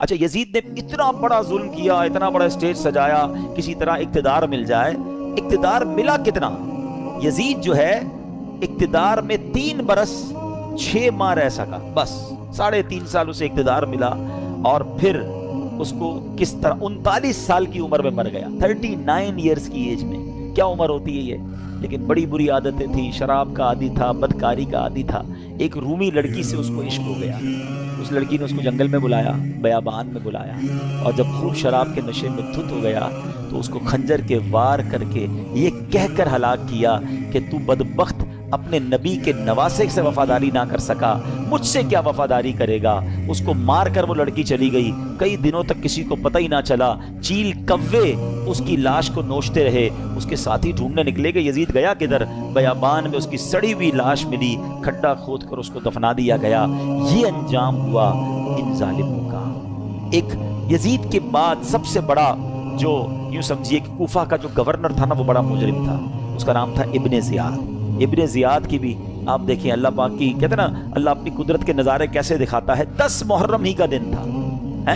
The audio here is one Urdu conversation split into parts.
اچھا یزید نے اتنا بڑا ظلم کیا، اتنا بڑا اسٹیج سجایا، کسی طرح اقتدار مل جائے. اقتدار ملا کتنا؟ یزید جو ہے اقتدار میں 3 برس 6 ماہ رہ سکا، بس 3.5 سال اسے اقتدار ملا، اور پھر اس کو کس طرح 39 سال کی عمر میں مر گیا، 39 ایئرز کی ایج میں. کیا عمر ہوتی ہے یہ؟ لیکن بڑی بری عادتیں تھیں، شراب کا عادی تھا، بدکاری کا عادی تھا. ایک رومی لڑکی سے اس کو عشق ہو گیا. اس لڑکی نے اس کو جنگل میں بلایا، بیابان میں بلایا، اور جب خوب شراب کے نشے میں دھت ہو گیا تو اس کو خنجر کے وار کر کے یہ کہہ کر ہلاک کیا کہ تو بدبخت اپنے نبی کے نواسے سے وفاداری نہ کر سکا، مجھ سے کیا وفاداری کرے گا. اس کو مار کر وہ لڑکی چلی گئی. کئی دنوں تک کسی کو پتہ ہی نہ چلا. چیل کوے اس کی لاش کو نوچتے رہے. اس کے ساتھی ڈھونڈنے نکلے کہ یزید گیا کدھر. بیابان میں اس کی سڑی ہوئی لاش ملی، کھڈا کھود کر اس کو دفنا دیا گیا. یہ انجام ہوا ان ظالموں کا. ایک یزید کے بعد سب سے بڑا، جو یوں سمجھیے کہ کوفہ کا جو گورنر تھا نا، وہ بڑا مجرم تھا. اس کا نام تھا ابن زیاد. ابن زیاد کی بھی آپ دیکھیں، اللہ پاک کی کہتے ہیں نا، اللہ اپنی قدرت کے نظارے کیسے دکھاتا ہے. 10 محرم ہی کا دن تھا،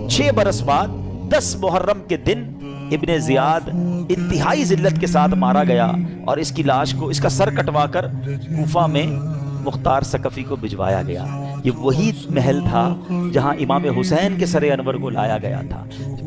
6 برس بعد 10 محرم کے دن ابن زیاد انتہائی ذلت کے ساتھ مارا گیا، اور اس کی لاش کو، اس کا سر کٹوا کر کوفہ میں مختار ثقفی کو بھجوایا گیا. یہ وہی محل تھا جہاں امام حسین کے سر انور کو لایا گیا تھا.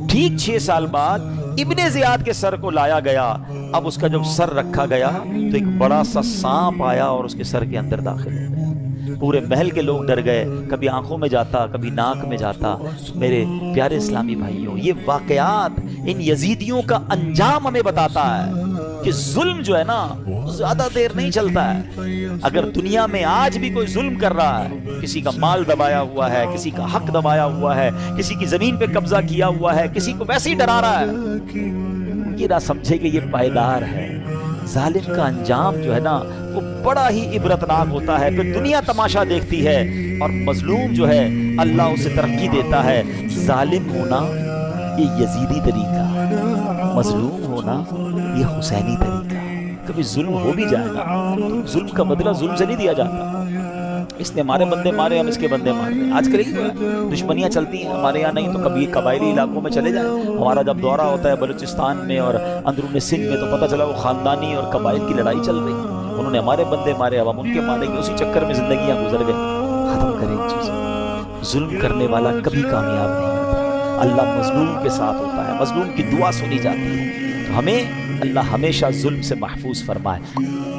ٹھیک 6 سال بعد ابن زیاد کے سر کو لایا گیا. اب اس کا جب سر رکھا گیا تو ایک بڑا سا سانپ آیا اور اس کے سر کے اندر داخل ہو گیا. پورے محل کے لوگ ڈر گئے، کبھی آنکھوں میں جاتا، کبھی ناک میں جاتا. میرے پیارے اسلامی بھائیوں، یہ واقعات ان یزیدیوں کا انجام ہمیں بتاتا ہے کہ ظلم جو ہے نا زیادہ دیر نہیں چلتا ہے. اگر دنیا میں آج بھی کوئی ظلم کر رہا ہے، کسی کا مال دبایا ہوا ہے، کسی کا حق دبایا ہوا ہے، کسی کی زمین پہ قبضہ کیا ہوا ہے، کسی کو ویسے ہی ڈرا رہا ہے، یہ نہ سمجھے کہ یہ پائیدار ہے. ظالم کا انجام جو ہے نا وہ بڑا ہی عبرتناک ہوتا ہے. پھر دنیا تماشا دیکھتی ہے، اور مظلوم جو ہے اللہ اسے ترقی دیتا ہے. ظالم ہونا یہ یزیدی طریقہ، مظلوم ہونا یہ حسینی طریقہ. کبھی ظلم ہو بھی جائے گا تو ظلم کا بدلہ ظلم سے نہیں دیا جاتا. اس نے ہمارے بندے مارے، ہم اس کے بندے مار رہے. آج کل ہی دشمنیاں چلتی ہیں ہمارے یہاں نہیں تو کبھی قبائلی علاقوں میں چلے جائیں. ہمارا جب دورہ ہوتا ہے بلوچستان میں اور اندرون سندھ میں تو پتہ چلا وہ خاندانی اور قبائل کی لڑائی چل رہی. انہوں نے ہمارے بندے مارے، اب ہم ان کے ماریں گے. اسی چکر میں زندگیاں گزر گئے. ختم کریں ان چیزوں. ظلم کرنے والا کبھی کامیاب نہیں ہوتا. اللہ مظلوم کے ساتھ ہوتا ہے، مظلوم کی دعا سنی جاتی ہے. تو ہمیں اللہ ہمیشہ ظلم سے محفوظ فرمائے.